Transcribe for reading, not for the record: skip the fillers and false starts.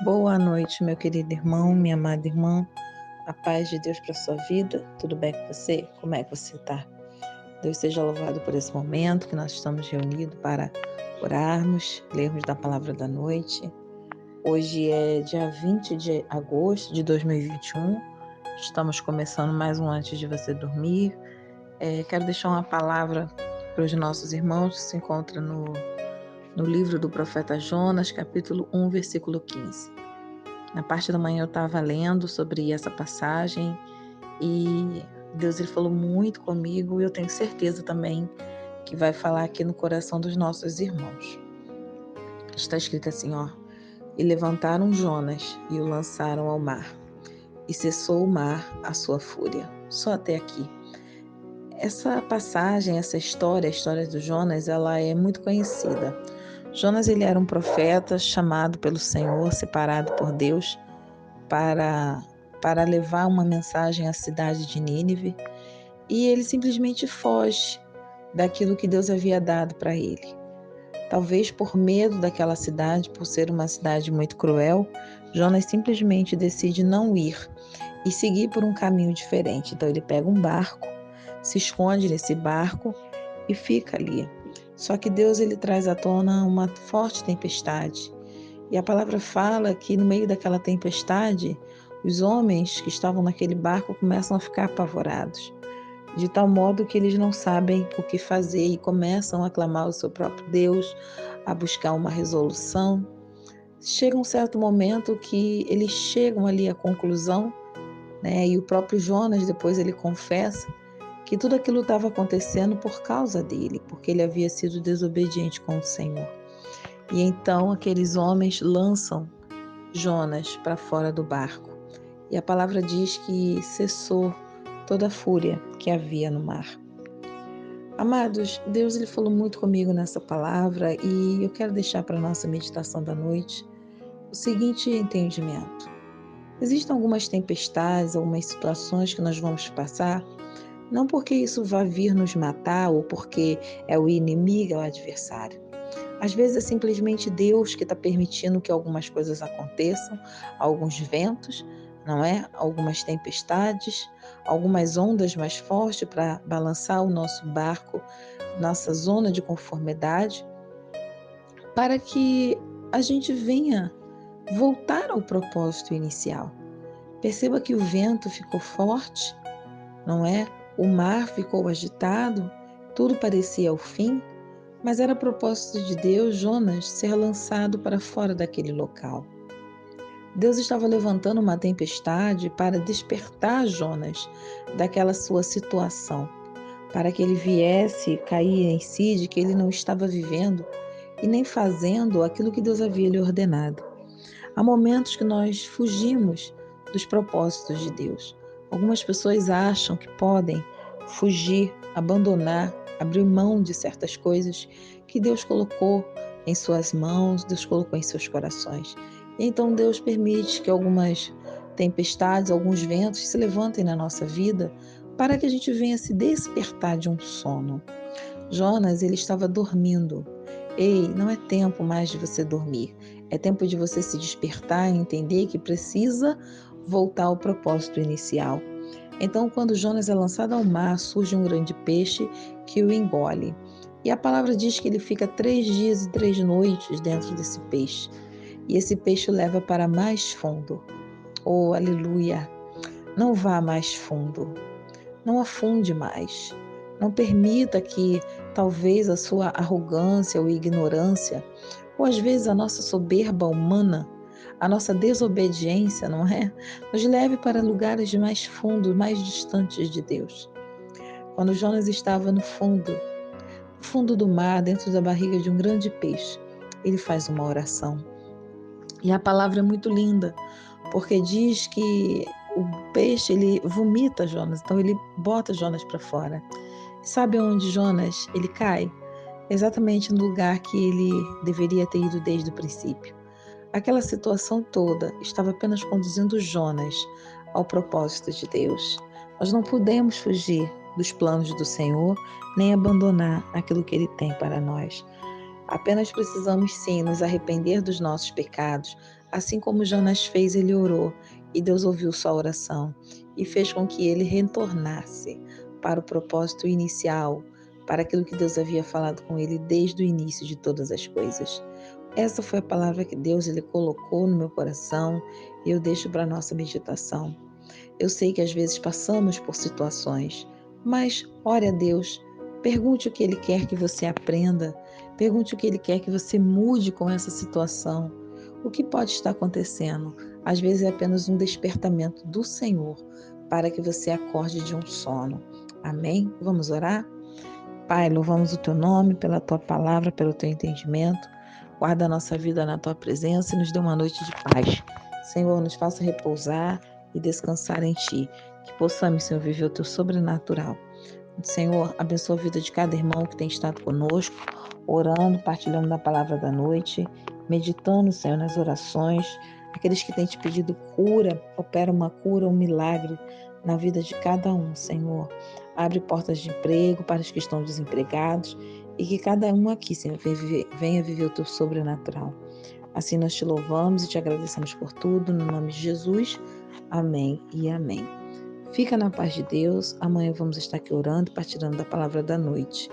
Boa noite, meu querido irmão, minha amada irmã. A paz de Deus para sua vida. Tudo bem com você? Como é que você está? Deus seja louvado por esse momento que nós estamos reunidos para orarmos, lermos da palavra da noite. Hoje é dia 20 de agosto de 2021. Estamos começando mais um Antes de Você Dormir. Quero deixar uma palavra para os nossos irmãos que se encontra no livro do profeta Jonas, capítulo 1, versículo 15. Na parte da manhã eu estava lendo sobre essa passagem e Deus ele falou muito comigo e eu tenho certeza também que vai falar aqui no coração dos nossos irmãos. Está escrito assim, e levantaram Jonas e o lançaram ao mar, e cessou o mar a sua fúria. Só até aqui. Essa passagem, essa história, a história do Jonas, ela é muito conhecida. Jonas ele era um profeta chamado pelo Senhor, separado por Deus, para levar uma mensagem à cidade de Nínive, e ele simplesmente foge daquilo que Deus havia dado para ele. Talvez por medo daquela cidade, por ser uma cidade muito cruel, Jonas simplesmente decide não ir e seguir por um caminho diferente. Então ele pega um barco, se esconde nesse barco e fica ali. Só que Deus ele traz à tona uma forte tempestade. E a palavra fala que no meio daquela tempestade, os homens que estavam naquele barco começam a ficar apavorados, de tal modo que eles não sabem o que fazer e começam a clamar ao seu próprio Deus, a buscar uma resolução. Chega um certo momento que eles chegam ali à conclusão, né? E o próprio Jonas depois ele confessa que tudo aquilo estava acontecendo por causa dele, porque ele havia sido desobediente com o Senhor. E então aqueles homens lançam Jonas para fora do barco. E a palavra diz que cessou toda a fúria que havia no mar. Amados, Deus ele falou muito comigo nessa palavra e eu quero deixar para a nossa meditação da noite o seguinte entendimento. Existem algumas tempestades, algumas situações que nós vamos passar, não porque isso vai vir nos matar ou porque é o inimigo, é o adversário. Às vezes é simplesmente Deus que está permitindo que algumas coisas aconteçam, alguns ventos, não é? Algumas tempestades, algumas ondas mais fortes para balançar o nosso barco, nossa zona de conformidade, para que a gente venha voltar ao propósito inicial. Perceba que o vento ficou forte, não é? O mar ficou agitado, tudo parecia o fim, mas era propósito de Deus Jonas ser lançado para fora daquele local. Deus estava levantando uma tempestade para despertar Jonas daquela sua situação, para que ele viesse cair em si de que ele não estava vivendo e nem fazendo aquilo que Deus havia lhe ordenado. Há momentos que nós fugimos dos propósitos de Deus. Algumas pessoas acham que podem fugir, abandonar, abrir mão de certas coisas que Deus colocou em suas mãos, Deus colocou em seus corações. E então Deus permite que algumas tempestades, alguns ventos se levantem na nossa vida para que a gente venha se despertar de um sono. Jonas, ele estava dormindo. Ei, não é tempo mais de você dormir. É tempo de você se despertar e entender que precisa voltar ao propósito inicial. Então, quando Jonas é lançado ao mar, surge um grande peixe que o engole. E a palavra diz que ele fica 3 dias e 3 noites dentro desse peixe. E esse peixe o leva para mais fundo. Oh, aleluia! Não vá mais fundo. Não afunde mais. Não permita que talvez a sua arrogância ou ignorância, ou às vezes a nossa soberba humana, a nossa desobediência, não é? Nos leve para lugares mais fundos, mais distantes de Deus. Quando Jonas estava no fundo do mar, dentro da barriga de um grande peixe, ele faz uma oração. E a palavra é muito linda, porque diz que o peixe, ele vomita Jonas, então ele bota Jonas para fora. Sabe onde Jonas, ele cai? Exatamente no lugar que ele deveria ter ido desde o princípio. Aquela situação toda estava apenas conduzindo Jonas ao propósito de Deus. Nós não podemos fugir dos planos do Senhor, nem abandonar aquilo que Ele tem para nós. Apenas precisamos sim nos arrepender dos nossos pecados, assim como Jonas fez, ele orou e Deus ouviu sua oração e fez com que ele retornasse para o propósito inicial, para aquilo que Deus havia falado com ele desde o início de todas as coisas. Essa foi a palavra que Deus ele colocou no meu coração e eu deixo para a nossa meditação. Eu sei que às vezes passamos por situações, mas ore a Deus, pergunte o que Ele quer que você aprenda, pergunte o que Ele quer que você mude com essa situação. O que pode estar acontecendo? Às vezes é apenas um despertamento do Senhor para que você acorde de um sono. Amém? Vamos orar? Pai, louvamos o Teu nome pela Tua palavra, pelo Teu entendimento. Guarda a nossa vida na Tua presença e nos dê uma noite de paz. Senhor, nos faça repousar e descansar em Ti. Que possamos, Senhor, viver o Teu sobrenatural. Senhor, abençoa a vida de cada irmão que tem estado conosco, orando, partilhando da palavra da noite, meditando, Senhor, nas orações. Aqueles que têm te pedido cura, opera uma cura, um milagre na vida de cada um, Senhor. Abre portas de emprego para os que estão desempregados e que cada um aqui, Senhor, venha viver o Teu sobrenatural. Assim nós te louvamos e te agradecemos por tudo, no nome de Jesus. Amém e amém. Fica na paz de Deus. Amanhã vamos estar aqui orando e partilhando da palavra da noite.